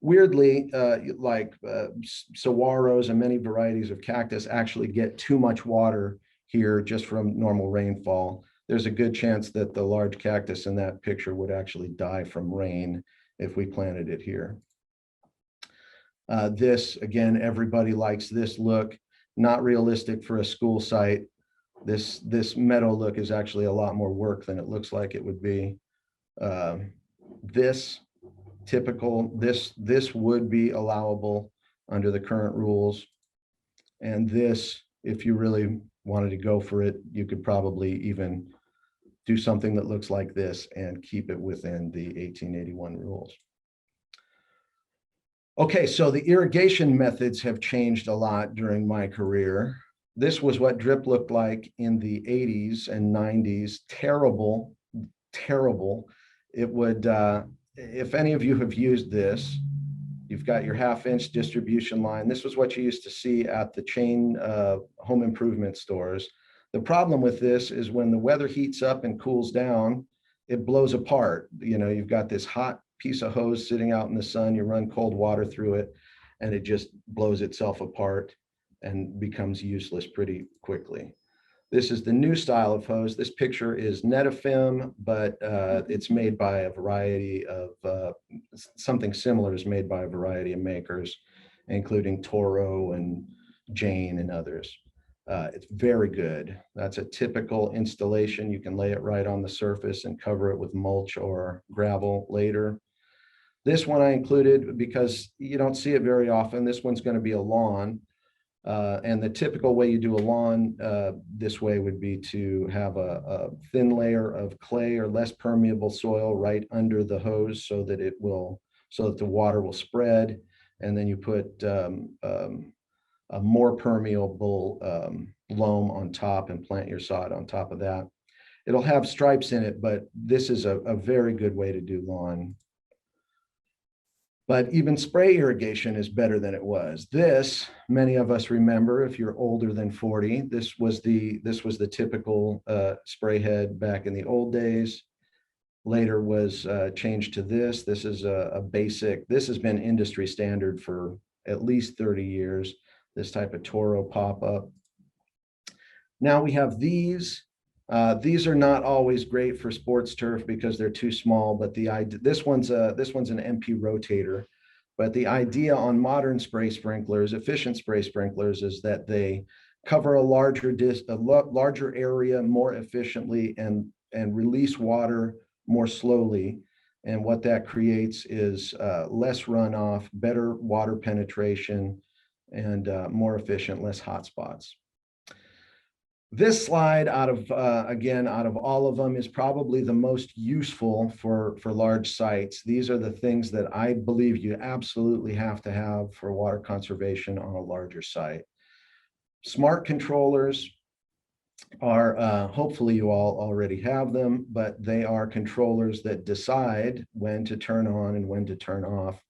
F: Weirdly, saguaros and many varieties of cactus actually get too much water here just from normal rainfall. There's a good chance that the large cactus in that picture would actually die from rain if we planted it here. This, again, everybody likes this look. Not realistic for a school site. This meadow look is actually a lot more work than it looks like it would be. This typical, this would be allowable under the current rules. And this, if you really wanted to go for it, you could probably even do something that looks like this and keep it within the 1881 rules. Okay, so the irrigation methods have changed a lot during my career. This was what drip looked like in the 80s and 90s. Terrible, terrible. It would, if any of you have used this, you've got your 1/2-inch distribution line. This was what you used to see at the chain home improvement stores. The problem with this is when the weather heats up and cools down, it blows apart. You know, you've got this hot piece of hose sitting out in the sun, you run cold water through it, and it just blows itself apart and becomes useless pretty quickly. This is the new style of hose. This picture is Netafim, but it's made by a variety of, something similar is made by a variety of makers, including Toro and Jane and others. It's very good. That's a typical installation. You can lay it right on the surface and cover it with mulch or gravel later. This one I included because you don't see it very often. This one's going to be a lawn. And the typical way you do a lawn this way would be to have a thin layer of clay or less permeable soil right under the hose so that the water will spread. And then you put a more permeable loam on top and plant your sod on top of that. It'll have stripes in it, but this is a very good way to do lawn. But even spray irrigation is better than it was. This, many of us remember, if you're older than 40, this was the typical spray head back in the old days. Later was changed to this. This is a basic, this has been industry standard for at least 30 years, this type of Toro pop-up. Now we have these. These are not always great for sports turf because they're too small, but this one's an MP rotator. But the idea on modern spray sprinklers, efficient spray sprinklers, is that they cover a larger area more efficiently and release water more slowly. And what that creates is less runoff, better water penetration, and more efficient, less hot spots. This slide again, out of all of them, is probably the most useful for large sites. These are the things that I believe you absolutely have to have for water conservation on a larger site. Smart controllers are, hopefully you all already have them, but they are controllers that decide when to turn on and when to turn off,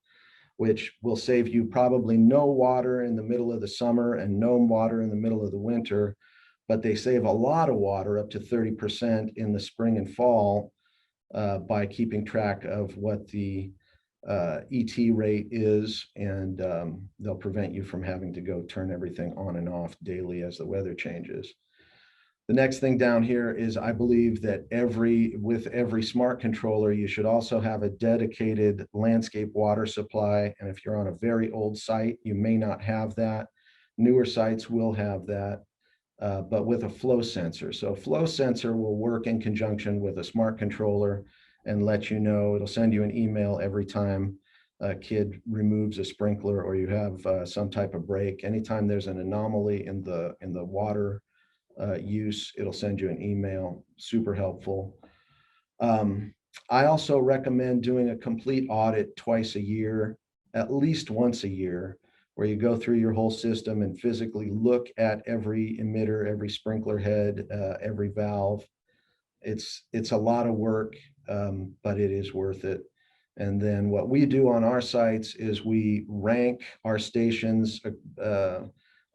F: which will save you probably no water in the middle of the summer and no water in the middle of the winter. But they save a lot of water, up to 30% in the spring and fall, by keeping track of what the ET rate is, and they'll prevent you from having to go turn everything on and off daily as the weather changes. The next thing down here is, I believe that with every smart controller, you should also have a dedicated landscape water supply. And if you're on a very old site, you may not have that. Newer sites will have that. But with a flow sensor. So a flow sensor will work in conjunction with a smart controller and let you know, it'll send you an email every time a kid removes a sprinkler or you have some type of break. Anytime there's an anomaly in the water use, it'll send you an email. Super helpful. I also recommend doing a complete audit twice a year, at least once a year, where you go through your whole system and physically look at every emitter, every sprinkler head, every valve. It's a lot of work, but it is worth it. And then what we do on our sites is we rank our stations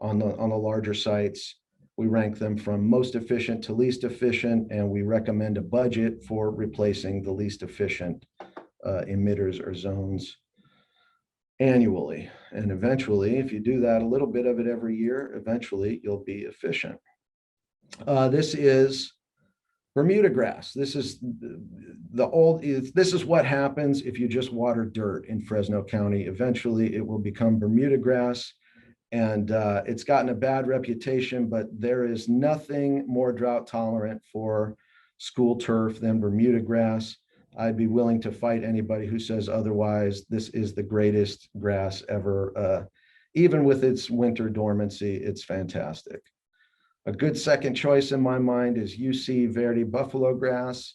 F: on the larger sites. We rank them from most efficient to least efficient, and we recommend a budget for replacing the least efficient emitters or zones annually. And eventually, if you do that, a little bit of it every year, eventually you'll be efficient. This is Bermuda grass. This is this is what happens if you just water dirt in Fresno County. Eventually it will become Bermuda grass, and it's gotten a bad reputation, but there is nothing more drought tolerant for school turf than Bermuda grass. I'd be willing to fight anybody who says otherwise. This is the greatest grass ever. Even with its winter dormancy, it's fantastic. A good second choice in my mind is UC Verde buffalo grass.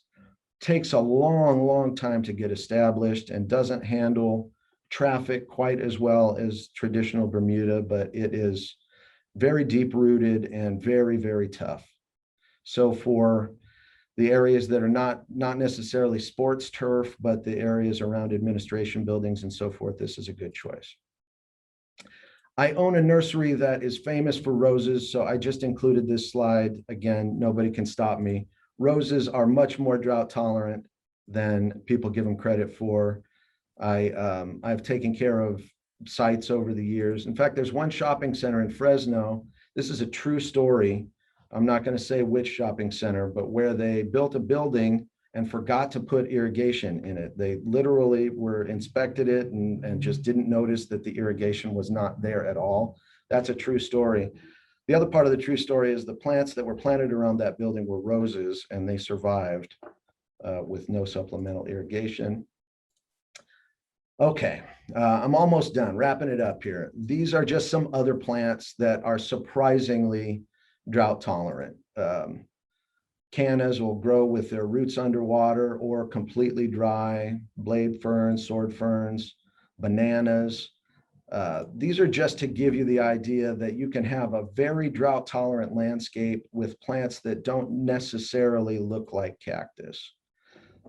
F: Takes a long time to get established and doesn't handle traffic quite as well as traditional Bermuda, but it is very deep rooted and very tough. So for the areas that are not necessarily sports turf, but the areas around administration buildings and so forth, this is a good choice. I own a nursery that is famous for roses, so I just included this slide. Again, nobody can stop me. Roses are much more drought tolerant than people give them credit for. I've taken care of sites over the years. In fact, there's one shopping center in Fresno. This is a true story. I'm not going to say which shopping center, but where they built a building and forgot to put irrigation in it. They literally inspected it and just didn't notice that the irrigation was not there at all. That's a true story. The other part of the true story is the plants that were planted around that building were roses, and they survived with no supplemental irrigation. Okay, I'm almost done, wrapping it up here. These are just some other plants that are surprisingly drought tolerant. Cannas will grow with their roots underwater or completely dry. Blade ferns, sword ferns, bananas. These are just to give you the idea that you can have a very drought tolerant landscape with plants that don't necessarily look like cactus.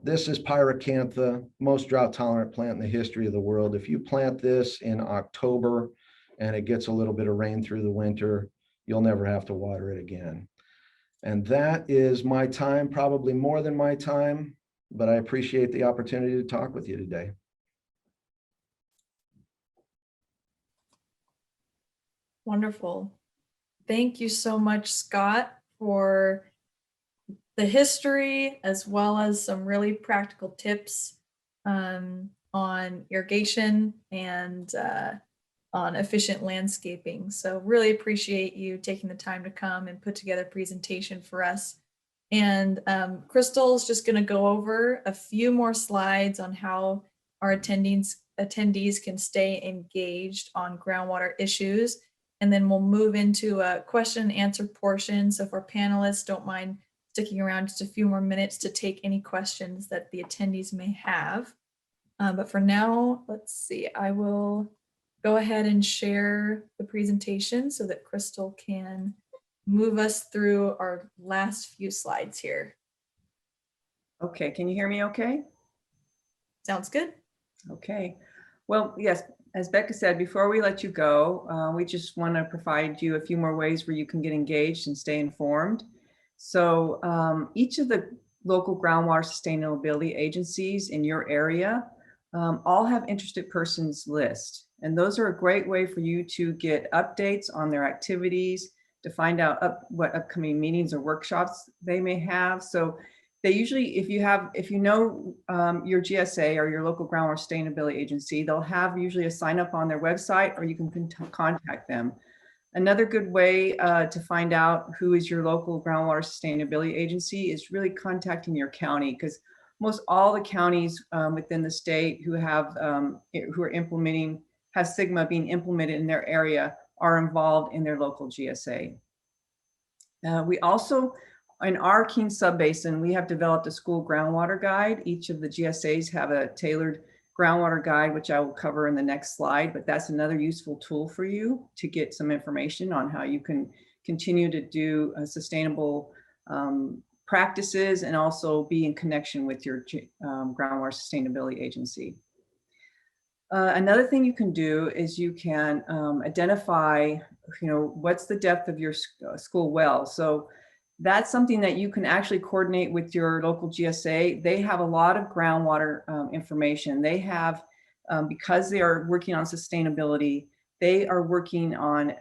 F: This is Pyrocantha, most drought tolerant plant in the history of the world. If you plant this in October and it gets a little bit of rain through the winter, you'll never have to water it again. And that is my time, probably more than my time, but I appreciate the opportunity to talk with you today.
A: Wonderful. Thank you so much, Scott, for the history as well as some really practical tips on irrigation and on efficient landscaping. So really appreciate you taking the time to come and put together a presentation for us. And Crystal is just going to go over a few more slides on how our attendees can stay engaged on groundwater issues. And then we'll move into a question and answer portion. So if our panelists don't mind sticking around just a few more minutes to take any questions that the attendees may have. But for now, let's see, I will go ahead and share the presentation so that Crystal can move us through our last few slides here.
E: Okay, can you hear me okay?
A: Sounds good.
E: Okay, well, yes, as Becca said, before we let you go, we just want to provide you a few more ways where you can get engaged and stay informed. So each of the local groundwater sustainability agencies in your area all have interested persons list. And those are a great way for you to get updates on their activities, to find out what upcoming meetings or workshops they may have. So they usually, if you know your GSA or your local groundwater sustainability agency, they'll have usually a sign up on their website, or you can contact them. Another good way to find out who is your local groundwater sustainability agency is really contacting your county, because most all the counties within the state who are implementing, have SGMA being implemented in their area, are involved in their local GSA. We also, in our Kings Subbasin, we have developed a school groundwater guide. Each of the GSAs have a tailored groundwater guide, which I will cover in the next slide, but that's another useful tool for you to get some information on how you can continue to do sustainable practices and also be in connection with your groundwater sustainability agency. Another thing you can do is you can identify, what's the depth of your school well. So that's something that you can actually coordinate with your local GSA. They have a lot of groundwater information. They have, because they are working on sustainability, they are working on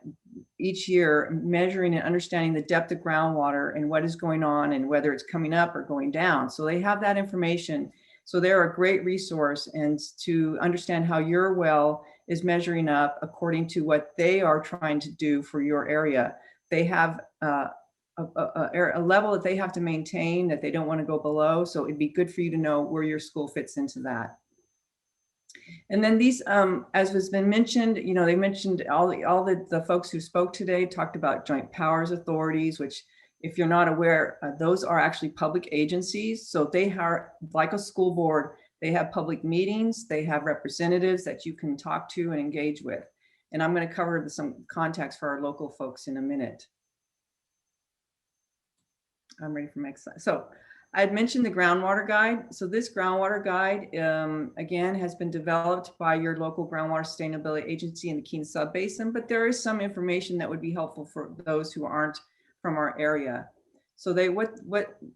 E: each year measuring and understanding the depth of groundwater and what is going on and whether it's coming up or going down. So they have that information. So they're a great resource, and to understand how your well is measuring up according to what they are trying to do for your area. They have a level that they have to maintain that they don't want to go below. So it'd be good for you to know where your school fits into that. And then these, as has been mentioned, they mentioned all the folks who spoke today talked about joint powers authorities, which, if you're not aware, those are actually public agencies. So they are like a school board. They have public meetings. They have representatives that you can talk to and engage with. And I'm going to cover some contacts for our local folks in a minute. I'm ready for next slide. So I had mentioned the groundwater guide. So this groundwater guide, again, has been developed by your local groundwater sustainability agency in the Kings Subbasin, but there is some information that would be helpful for those who aren't from our area. So a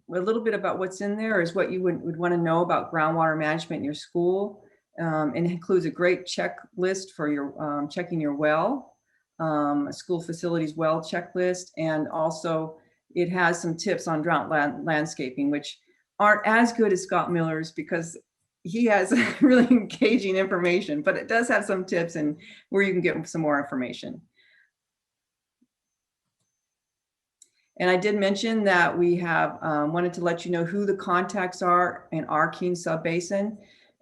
E: little bit about what's in there is what you would want to know about groundwater management in your school. And it includes a great checklist for your checking your well, a school facilities well checklist, and also it has some tips on drought landscaping, which aren't as good as Scott Miller's because he has really engaging information, but it does have some tips and where you can get some more information. And I did mention that we have wanted to let you know who the contacts are in our Kings Subbasin.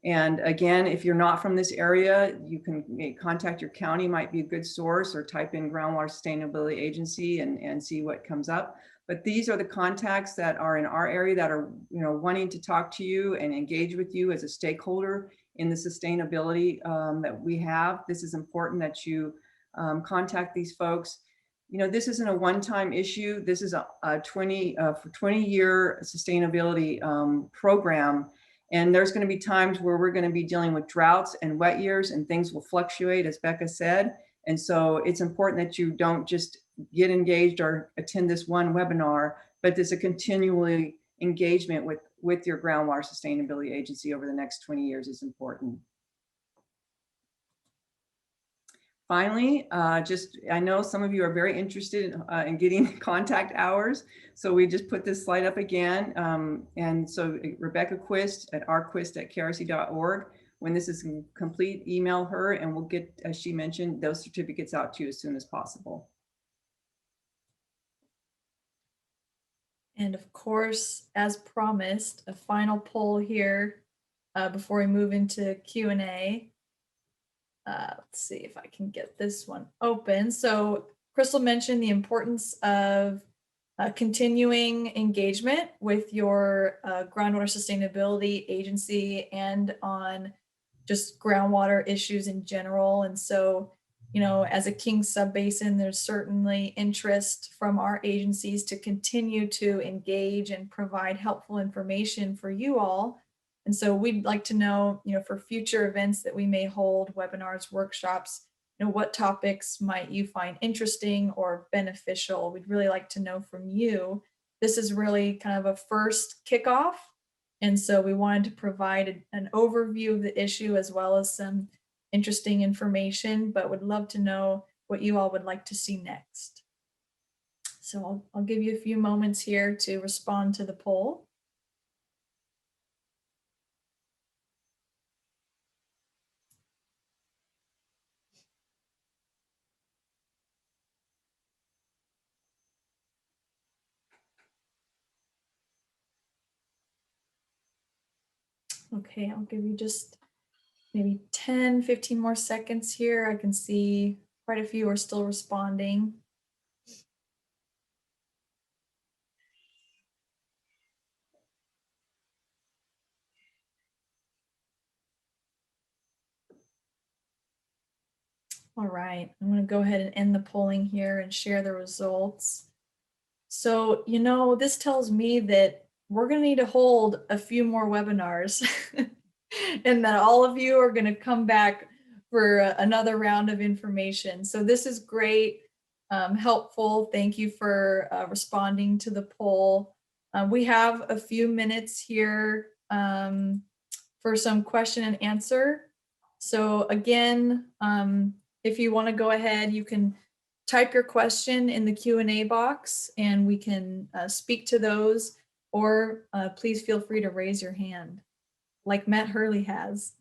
E: And again, if you're not from this area, you can contact your county, might be a good source, or type in Groundwater Sustainability Agency and see what comes up. But these are the contacts that are in our area that are, wanting to talk to you and engage with you as a stakeholder in the sustainability that we have. This is important that you contact these folks. This isn't a one-time issue. This is a 20-year sustainability program. And there's going to be times where we're going to be dealing with droughts and wet years, and things will fluctuate, as Becca said. And so it's important that you don't just get engaged or attend this one webinar, but there's a continually engagement with your groundwater sustainability agency over the next 20 years is important. Finally, I know some of you are very interested in getting contact hours. So we just put this slide up again. And so Rebecca Quist at rquist@krc.org. When this is complete, email her and we'll get, as she mentioned, those certificates out to you as soon as possible.
A: And of course, as promised, a final poll here before we move into Q&A. Let's see if I can get this one open. So Crystal mentioned the importance of continuing engagement with your groundwater sustainability agency and on just groundwater issues in general. And so, as a Kings Subbasin, there's certainly interest from our agencies to continue to engage and provide helpful information for you all. And so we'd like to know, for future events that we may hold, webinars, workshops, what topics might you find interesting or beneficial? We'd really like to know from you. This is really kind of a first kickoff. And so we wanted to provide an overview of the issue as well as some interesting information, but would love to know what you all would like to see next. So I'll give you a few moments here to respond to the poll. Okay, I'll give you just maybe 10, 15 more seconds here. I can see quite a few are still responding. All right, I'm going to go ahead and end the polling here and share the results. So, this tells me that we're going to need to hold a few more webinars and that all of you are going to come back for another round of information. So this is great, helpful. Thank you for responding to the poll. We have a few minutes here for some question and answer. So again, if you want to go ahead, you can type your question in the Q&A box and we can speak to those, or please feel free to raise your hand like Matt Hurley has.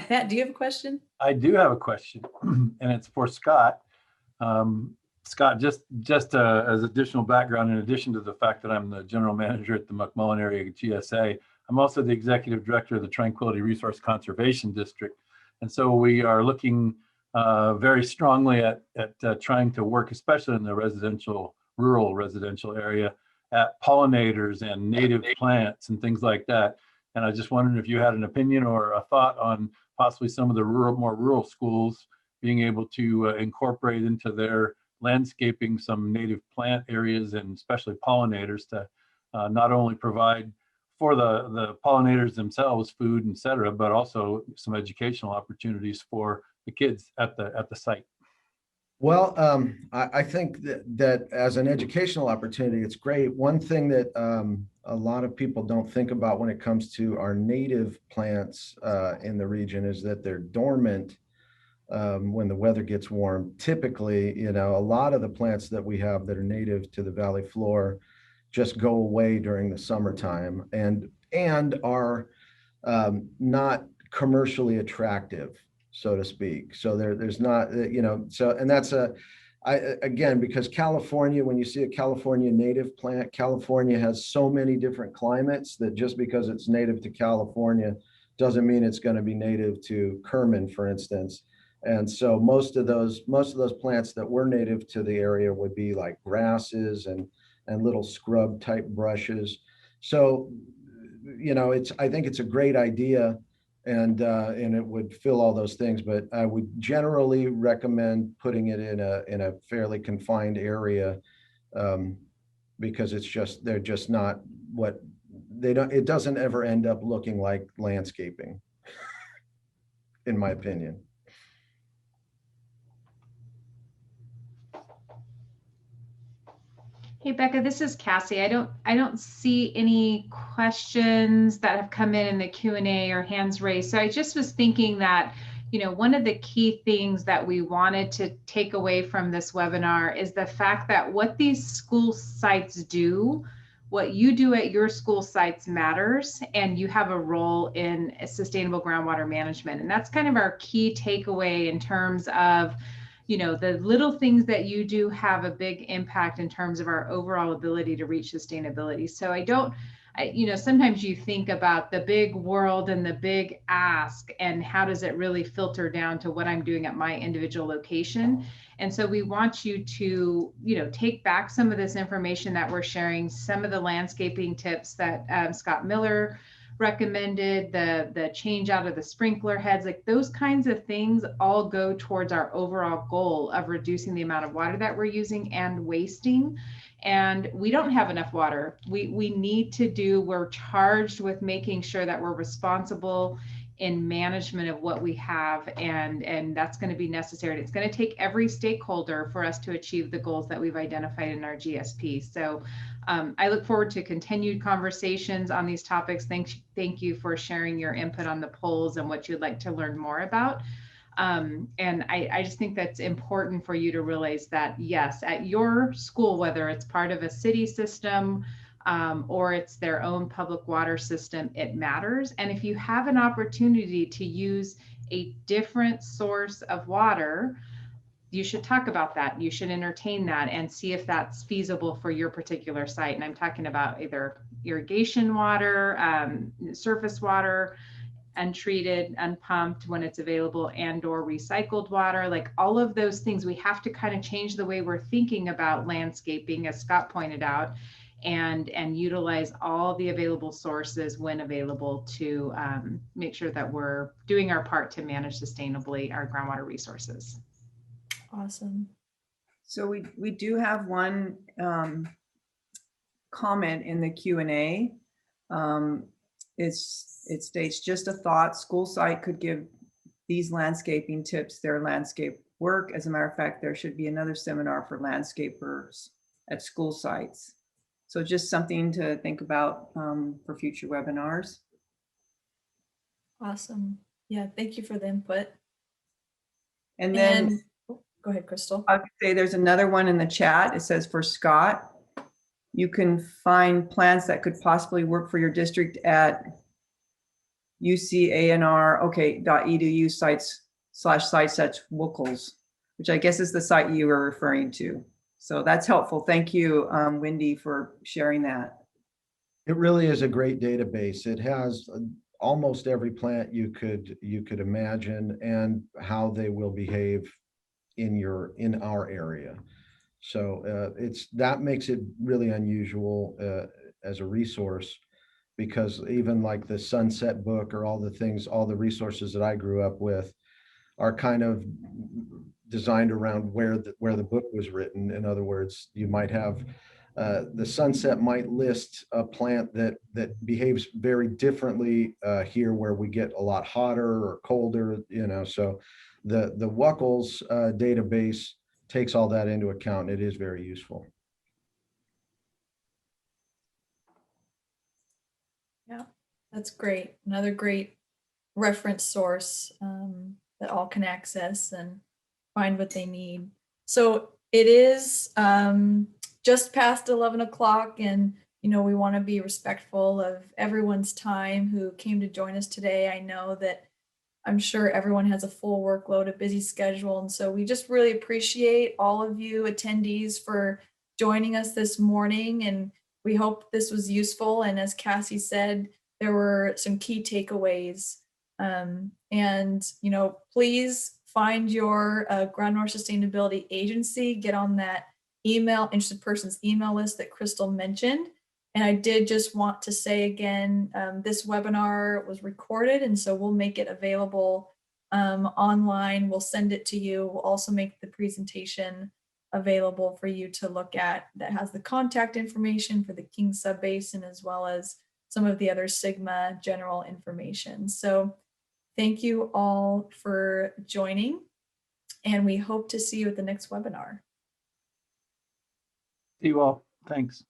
A: Matt, do you have a question?
B: I do have a question, and it's for Scott. Scott, just as additional background, in addition to the fact that I'm the general manager at the Mcmullen area GSA, I'm also the executive director of the Tranquility Resource Conservation District. And so we are looking very strongly at trying to work, especially in the rural residential area, at pollinators and native plants and things like that. And I just wondered if you had an opinion or a thought on possibly some of the more rural schools being able to incorporate into their landscaping some native plant areas and especially pollinators to not only provide for the pollinators themselves food, et cetera, but also some educational opportunities for the kids at the site.
F: Well, I think that as an educational opportunity, it's great. One thing that a lot of people don't think about when it comes to our native plants in the region is that they're dormant when the weather gets warm. Typically, a lot of the plants that we have that are native to the valley floor just go away during the summertime and are not commercially attractive, so to speak. So there's not, so, and that's again, because California, when you see a California native plant, California has so many different climates that just because it's native to California doesn't mean it's going to be native to Kerman, for instance. And so most of those plants that were native to the area would be like grasses and little scrub type brushes. So, I think it's a great idea, and it would fill all those things, but I would generally recommend putting it in a fairly confined area, because they're just not it doesn't ever end up looking like landscaping, in my opinion.
D: Hey, Becca, this is Cassie. I don't see any questions that have come in the Q&A or hands raised. So I just was thinking that, one of the key things that we wanted to take away from this webinar is the fact that what these school sites do, what you do at your school sites matters, and you have a role in sustainable groundwater management. And that's kind of our key takeaway in terms of the little things that you do have a big impact in terms of our overall ability to reach sustainability. So sometimes you think about the big world and the big ask and how does it really filter down to what I'm doing at my individual location. And so we want you to, take back some of this information that we're sharing, some of the landscaping tips that Scott Miller recommended, the change out of the sprinkler heads, like those kinds of things all go towards our overall goal of reducing the amount of water that we're using and wasting. And we don't have enough water. We're charged with making sure that we're responsible in management of what we have, and that's going to be necessary. It's going to take every stakeholder for us to achieve the goals that we've identified in our GSP. So I look forward to continued conversations on these topics. Thank you for sharing your input on the polls and what you'd like to learn more about. And I just think that's important for you to realize that, yes, at your school, whether it's part of a city system or it's their own public water system, it matters. And if you have an opportunity to use a different source of water, you should talk about that. You should entertain that and see if that's feasible for your particular site. And I'm talking about either irrigation water, surface water, untreated, unpumped when it's available, and or recycled water, like all of those things. We have to kind of change the way we're thinking about landscaping, as Scott pointed out, and utilize all the available sources when available to make sure that we're doing our part to manage sustainably our groundwater resources.
A: Awesome.
E: So we do have one comment in the Q&A. It states, just a thought, school site could give these landscaping tips, their landscape work. As a matter of fact, there should be another seminar for landscapers at school sites. So just something to think about for future webinars.
A: Awesome. Yeah, thank you for the input.
E: And then
A: And oh, go ahead, Crystal.
E: I would say there's another one in the chat. It says for Scott, you can find plans that could possibly work for your district at ucanr.edu sites/sites/WCLs, which I guess is the site you were referring to. So that's helpful. Thank you, Wendy, for sharing that.
F: It really is a great database. It has almost every plant you could imagine and how they will behave in our area. So that makes it really unusual as a resource, because even like the Sunset book or all the resources that I grew up with are kind of designed around where the book was written. In other words, you might have the Sunset might list a plant that behaves very differently here, where we get a lot hotter or colder, so the WCLs database takes all that into account. It is very useful.
A: Yeah, that's great. Another great reference source that all can access and find what they need. So it is just past 11 o'clock, and we want to be respectful of everyone's time who came to join us today. I know that I'm sure everyone has a full workload, a busy schedule, and so we just really appreciate all of you attendees for joining us this morning, and we hope this was useful. And as Cassie said, there were some key takeaways. And please find your groundwater sustainability agency, get on that interested person's email list that Crystal mentioned. And I did just want to say again, this webinar was recorded, and so we'll make it available online. We'll send it to you. We'll also make the presentation available for you to look at, that has the contact information for the Kings Subbasin, as well as some of the other SGMA general information. So thank you all for joining, and we hope to see you at the next webinar.
B: See you all. Thanks.